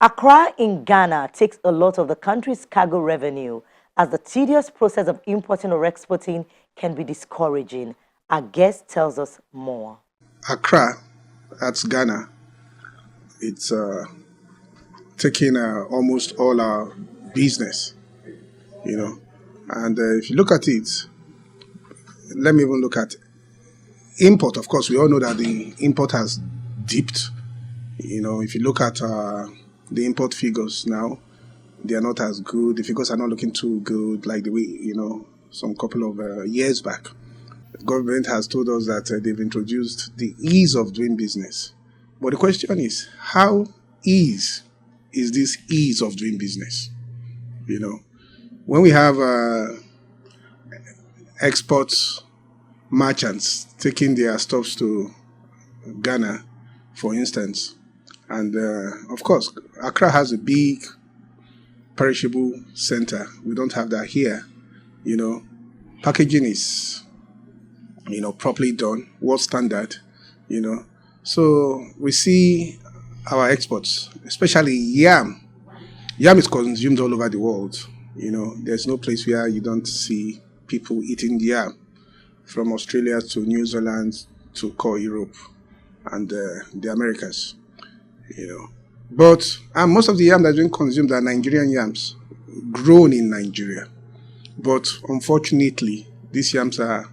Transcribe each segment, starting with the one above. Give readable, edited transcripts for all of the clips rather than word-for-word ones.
Accra in Ghana takes a lot of the country's cargo revenue, as the tedious process of importing or exporting can be discouraging. Our guest tells us more. Accra, that's Ghana. It's taking almost all our business, you know. And if you look at it, let me even look at import. Of course, we all know that the import has dipped. If you look at the import figures now, they are not as good. The figures are not looking too good like the way, some couple of years back. The government has told us that they've introduced the ease of doing business. But the question is, how is this ease of doing business? When we have export merchants taking their stuffs to Ghana, for instance, and of course, Accra has a big perishable center. We don't have that here. Packaging is, properly done, world standard, So we see our exports, especially yam. Yam is consumed all over the world. There's no place where you don't see people eating yam, from Australia to New Zealand to core Europe and the Americas. But most of the yam that's being consumed are Nigerian yams, grown in Nigeria. But unfortunately, these yams are,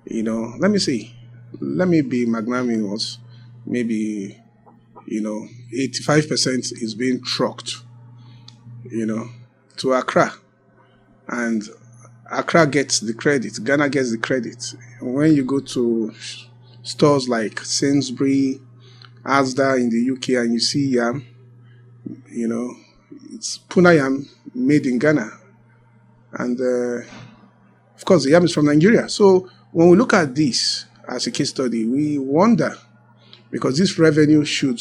let me be magnanimous, maybe, 85% is being trucked, to Accra. And Accra gets the credit, Ghana gets the credit. When you go to stores like Sainsbury, Asda in the UK, and you see yam, it's Puna yam made in Ghana. And of course, the yam is from Nigeria. So when we look at this as a case study, we wonder, because this revenue should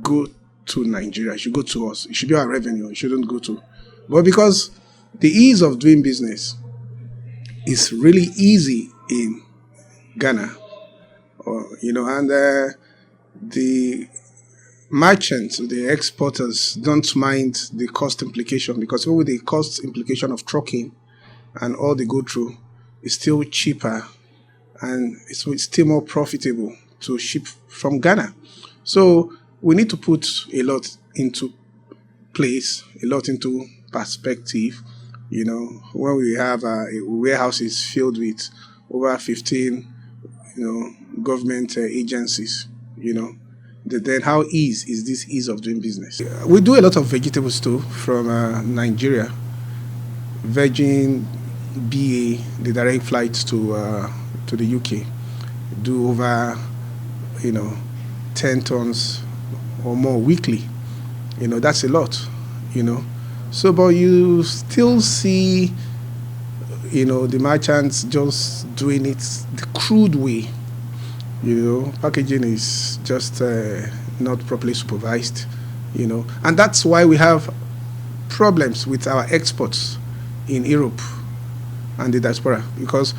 go to Nigeria, it should go to us. It should be our revenue. It shouldn't go to. But because the ease of doing business is really easy in Ghana, and the merchants, the exporters don't mind the cost implication, because even with the cost implication of trucking and all they go through, it's still cheaper and it's still more profitable to ship from Ghana. So we need to put a lot into place, a lot into perspective. When we have warehouses filled with over 15, government agencies, then how is this ease of doing business? We do a lot of vegetables too from Nigeria. Virgin BA, the direct flights to the UK, do over 10 tons or more weekly. That's a lot. So, but you still see the merchants just doing it the crude way. Packaging is just not properly supervised. And that's why we have problems with our exports in Europe and the diaspora, because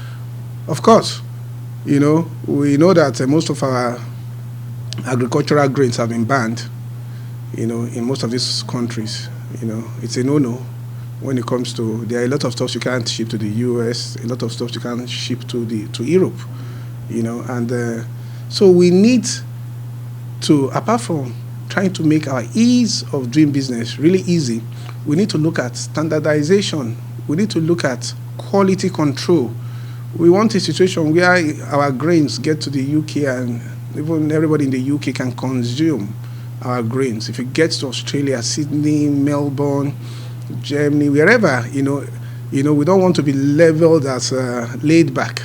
of course, we know that most of our agricultural grains have been banned, in most of these countries. It's a no-no when it comes to, there are a lot of stuff you can't ship to the US, a lot of stuff you can't ship to Europe, and so we need to, apart from trying to make our ease of doing business really easy, we need to look at standardization. We need to look at quality control. We want a situation where our grains get to the UK and even everybody in the UK can consume our grains. If it gets to Australia, Sydney, Melbourne, Germany, wherever, we don't want to be leveled as laid back